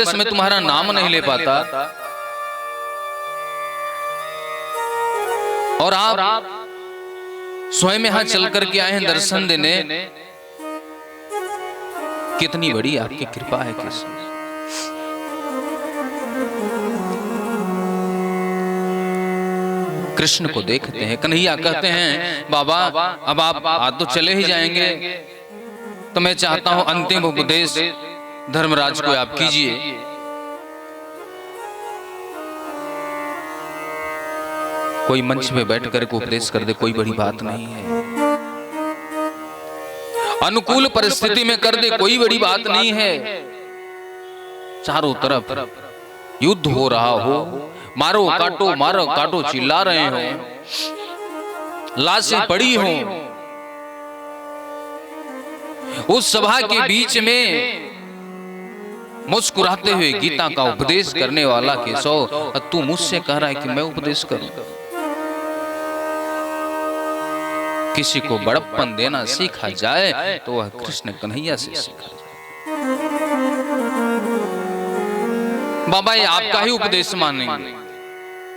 मरते समय तुम्हारा नाम नहीं ले पाता, और आप स्वयं यहां चल करके आए हैं दर्शन देने, कितनी बड़ी आपकी कृपा है। कृष्ण कृष्ण को देखते हैं, कन्हैया कहते हैं बाबा अब आप आज तो चले ही जाएंगे, तो मैं चाहता हूं अंतिम उपदेश धर्मराज को आप कीजिए। कोई मंच पे बैठ कर उपदेश कर दे कोई बड़ी बात नहीं है, अनुकूल परिस्थिति में कर दे कोई बड़ी बात नहीं है। चारों तरफ युद्ध हो रहा हो, मारो काटो चिल्ला रहे हो, लाशें पड़ी हो, उस सभा के बीच में मुस्कुराते हुए गीता का उपदेश करने वाला केशव, तू मुझसे कह रहा है कि मैं उपदेश करूं? किसी को बड़प्पन देना सीखा जाए तो वह कृष्ण कन्हैया से सीखा जाए। बाबा ये आपका ही उपदेश मानेंगे।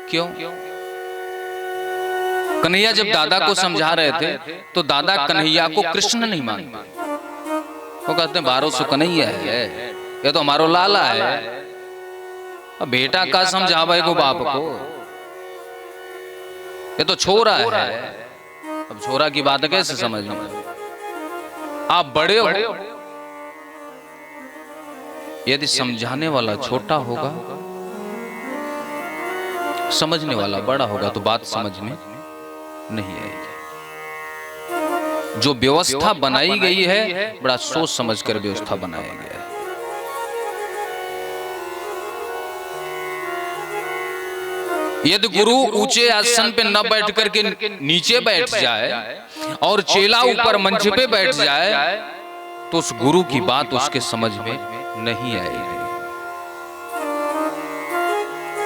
क्यों? कन्हैया जब दादा को समझा रहे थे तो दादा कन्हैया को कृष्ण नहीं मानते, वो कहते हैं 1200 कन्हैया है, ये तो हमारो लाला है। अब बेटा का समझावे को बाप को, ये तो छोरा है। अब छोरा की बात कैसे समझना? आप बड़े हो, यदि समझाने वाला छोटा होगा, समझने वाला बड़ा होगा, तो बात समझ में नहीं आएगी। जो व्यवस्था बनाई गई है बड़ा सोच समझ कर व्यवस्था बनाया गया है। यदि गुरु ऊंचे आसन पे न बैठ करके नीचे बैठ जाए और चेला ऊपर मंच पे बैठ जाए तो उस गुरु की बात उसके समझ में नहीं आएगी,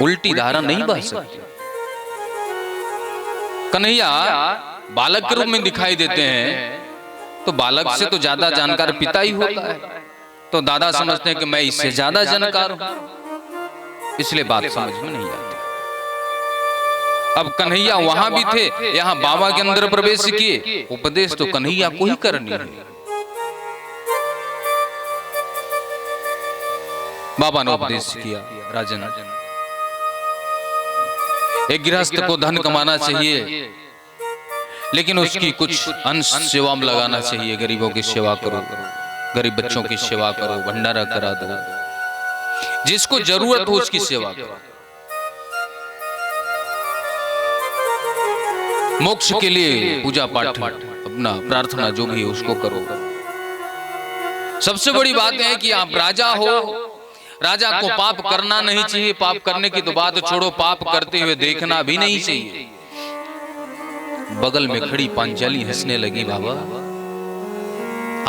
उल्टी धारा नहीं बह सकती। कन्हैया बालक के रूप में दिखाई देते हैं, तो बालक से तो ज्यादा जानकार पिता ही होता है, तो दादा समझते हैं कि मैं इससे ज्यादा जानकार हूं, इसलिए बात समझ में नहीं आती। अब कन्हैया वहां भी थे, यहां बाबा के अंदर प्रवेश किए, उपदेश तो कन्हैया को ही करनी है। बाबा ने उपदेश किया, राजन एक गृहस्थ को धन कमाना चाहिए, लेकिन उसकी कुछ अंश सेवा में लगाना चाहिए। गरीबों की सेवा करो, गरीब बच्चों की सेवा करो, भंडारा करा दो, जिसको जरूरत हो उसकी सेवा करो। मोक्ष के लिए पूजा पाठ अपना प्रार्थना जो भी है उसको करो। सबसे बड़ी बात है कि आप राजा हो, राजा को पाप करना नहीं चाहिए। पाप करने की तो बात छोड़ो, पाप करते हुए देखना भी नहीं चाहिए। बगल में खड़ी पांचाली हंसने लगी, बाबा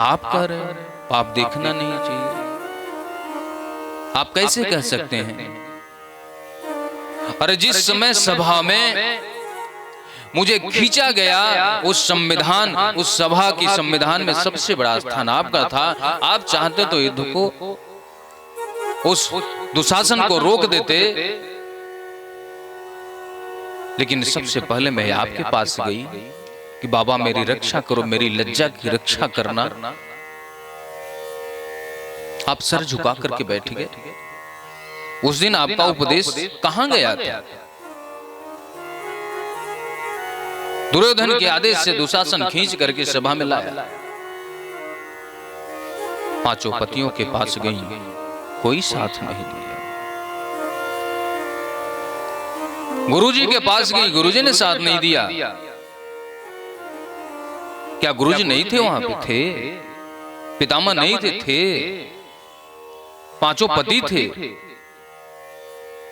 आप कह रहे हैं पाप देखना नहीं चाहिए, आप कैसे कह सकते हैं? अरे जिस समय सभा में मुझे खींचा गया, उस संविधान, उस सभा की संविधान में सबसे बड़ा स्थान आपका था। आप चाहते तो युद्ध को, उस दुशासन को रोक देते, लेकिन सबसे पहले मैं आपके पास गई कि बाबा मेरी रक्षा करो, मेरी लज्जा की रक्षा करना। आप सर झुका करके बैठ गए। उस दिन आपका उपदेश कहां गया था? दुर्योधन के आदेश से दुशासन खींच करके सभा में लाया, पांचों पतियों के पास गई, कोई साथ नहीं दिया। गुरुजी के पास गई, गुरुजी ने साथ नहीं दिया। क्या गुरुजी नहीं थे वहां पे? थे। पितामह नहीं थे, पांचों पति थे।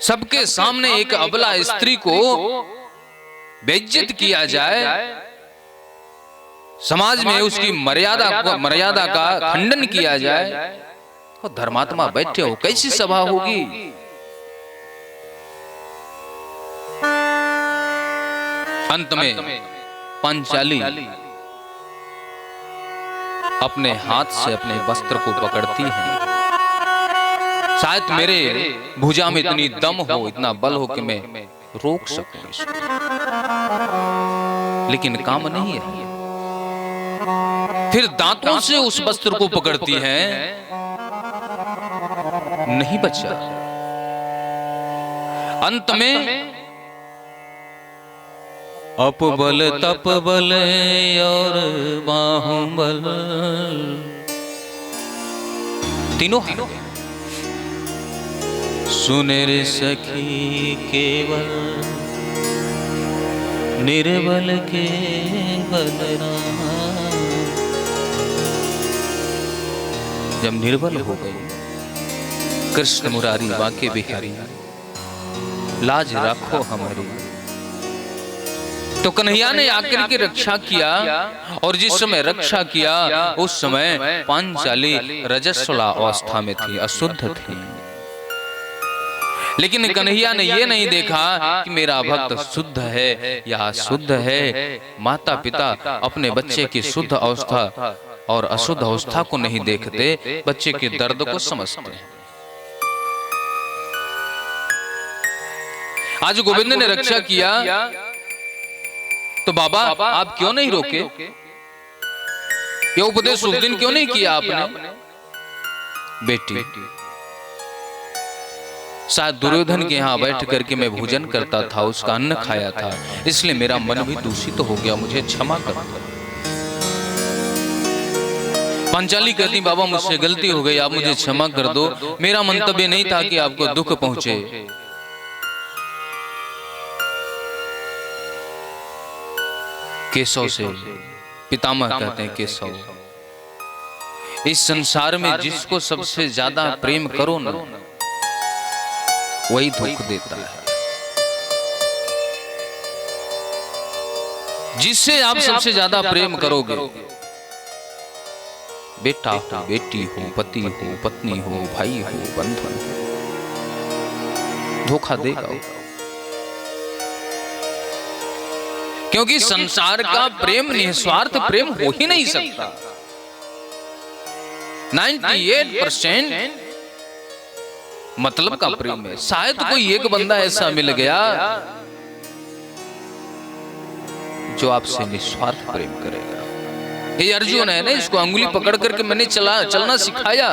सबके सामने एक अबला स्त्री को बेइज्जत किया जाए, समाज में उसकी मर्यादा का खंडन किया जाए, तो धर्मात्मा बैठे हो, कैसी सभा होगी? अंत में पांचाली अपने हाथ से अपने वस्त्र को पकड़ती है शायद मेरे भुजा में इतनी दम हो, इतना बल हो कि मैं रोक सकूं इसको, लेकिन काम नहीं है। फिर दांतों से उस वस्त्र को पकड़ती है, नहीं बचा। अंत में अपबल तपबल और बाहुबल तीनों हार। सुने रे सखी केवल निर्बल के बलराम। जब निर्बल हो गई कृष्ण मुरारी बांके बिहारी, लाज रखो हमारी, तो कन्हैया ने आकर के रक्षा किया। और जिस समय रक्षा किया उस समय पांचाली रजस्वला अवस्था में थी, अशुद्ध थी। लेकिन कन्हैया ने यह नहीं देखा कि मेरा भक्त शुद्ध है या अशुद्ध है। माता पिता अपने बच्चे की शुद्ध अवस्था और अशुद्ध अवस्था को नहीं देखते, बच्चे के दर्द को समझते हैं। आज गोविंद ने रक्षा किया तो बाबा आप क्यों नहीं रोके? ये उपदेश उस दिन क्यों नहीं किया आपने? बेटी, शायद दुर्योधन के यहां बैठ करके मैं भोजन करता था, उसका अन्न खाया था, इसलिए मेरा मन भी दूषित हो गया, मुझे क्षमा कर दो। पांचाली कहती बाबा मुझसे गलती हो गई, आप मुझे क्षमा कर दो, मेरा मंतव्य नहीं था कि आपको दुख पहुंचे। केशव से पितामह कहते हैं, केशव इस संसार में जिसको सबसे ज्यादा प्रेम करो ना, वही दुख देता है। जिससे आप सबसे ज्यादा प्रेम करोगे, बेटा हो, बेटी हो, पति हो, पत्नी हो, भाई हो, बंधु हो, धोखा देगा। क्योंकि संसार का प्रेम निस्वार्थ प्रेम हो ही नहीं सकता। 98% मतलब का प्रेम है। शायद कोई एक बंदा ऐसा मिल गया जो आपसे निस्वार्थ प्रेम करेगा। ये अर्जुन है ना, इसको अंगुली पकड़ करके मैंने चलना सिखाया।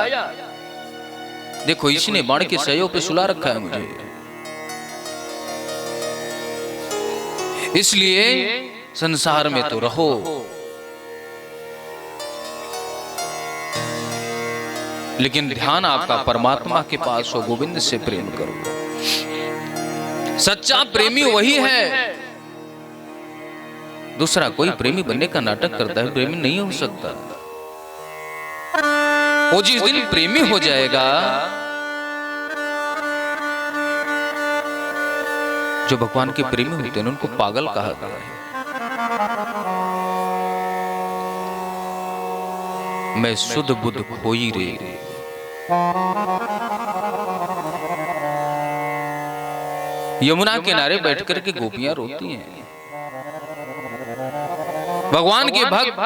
देखो इसने बाण के सहयोग पे सुला रखा है मुझे। इसलिए संसार में तो रहो, लेकिन ध्यान आपका परमात्मा के पास हो, गोविंद से प्रेम करो। सच्चा प्रेमी वही है, दूसरा कोई प्रेमी बनने का नाटक करता है प्रेमी नहीं हो सकता। वो जिस दिन प्रेमी हो जाएगा, जो भगवान के प्रेमी होते हैं उनको पागल कहा गया है। मैं शुद्ध बुद्ध खोई रे, यमुना किनारे बैठ करके गोपियां रोती हैं। भगवान के भक्त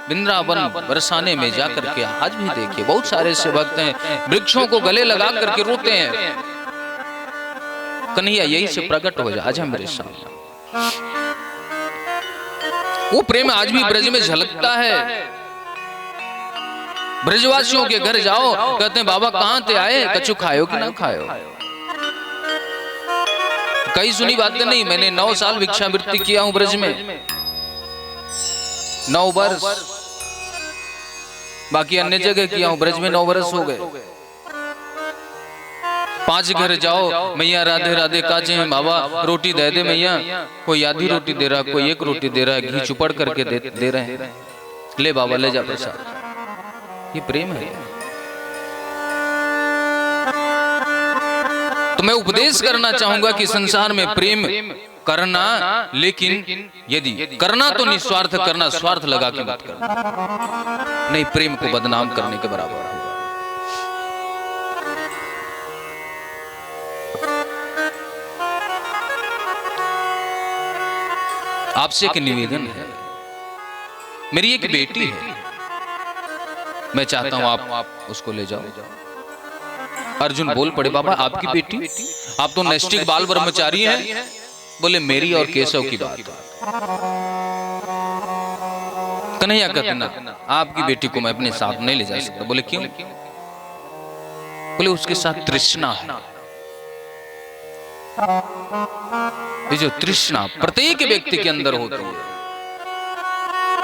वृंदावन बरसाने में जाकर के आज भी देखिए बहुत सारे ऐसे भक्त हैं, वृक्षों को गले लगा करके रोते हैं, कन्हैया यही से प्रकट हो जा, आजा मेरे सामने। वो प्रेम आज भी ब्रज में झलकता है। ब्रजवासियों के घर जाओ, कहते हैं बाबा कहां से आए, कछु खायो कि ना खायो। कई सुनी बातें नहीं, मैंने 9 साल भिक्षावृत्ति किया हूं ब्रज में, 9 वर्ष, बाकी अन्य जगह किया हूं, ब्रज में 9 वर्ष हो गए। 5 घर जाओ, मैया राधे राधे काजे हैं बाबा, रोटी दे दे मैया, कोई आधी रोटी दे रहा, कोई 1 रोटी दे रहा है, घी चुपड़ करके दे रहे हैं, ले बाबा ले जा प्रसाद। ये प्रेम है। तो मैं उपदेश करना चाहूंगा कि संसार में प्रेम करना, लेकिन यदि करना तो निस्वार्थ करना, स्वार्थ लगा के मत करना, नहीं प्रेम को बदनाम करने के बराबर होगा। आपसे एक निवेदन है, मेरी एक बेटी है, मैं चाहता हूं आप उसको ले जाओ। अर्जुन बोल पड़े, बाबा आपकी बेटी, आप तो नैष्टिक बाल ब्रह्मचारी हैं। बोले मेरी और केशव की बात है। कन्हैया कहते ना, आपकी बेटी को मैं अपने साथ नहीं ले जा सकता। बोले क्यों? बोले उसके साथ तृष्णा है। ये जो तृष्णा प्रत्येक व्यक्ति के अंदर होती है,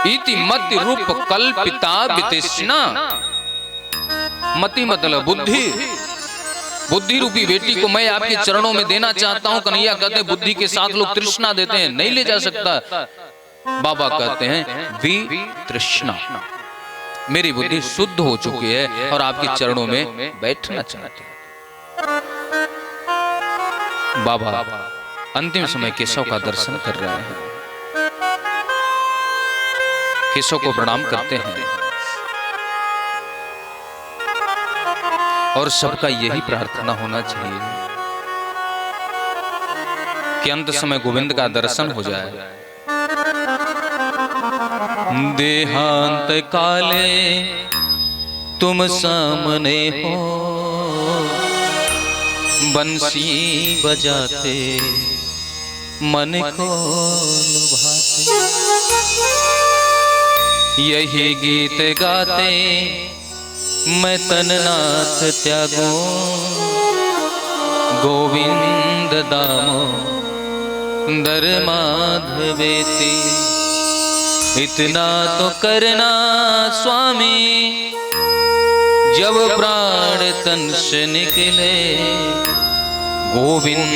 इति मति रूप कल्पिता वितृष्णा। मति मतलब बुद्धि, बुद्धि रूपी बेटी को मैं आपके चरणों में देना चाहता हूं। कन्हैया कहते हैं बुद्धि के साथ लोग तृष्णा देते हैं, नहीं ले जा सकता। बाबा कहते हैं वी तृष्णा, मेरी बुद्धि शुद्ध हो चुकी है और आपके चरणों में बैठना चाहती है। बाबा अंतिम समय केशव का दर्शन कर रहे हैं, केशव को प्रणाम करते हैं और सबका यही प्रार्थना होना चाहिए कि अंत समय गोविंद का दर्शन हो जाए। देहांत काले तुम सामने हो, बंसी बजाते मन को लुभाते, यही गीत गाते मैं तननाथ त्यागूं, गोविंद दामोदर माधवेति। इतना तो करना स्वामी, जब प्राण तन से निकले गोविंद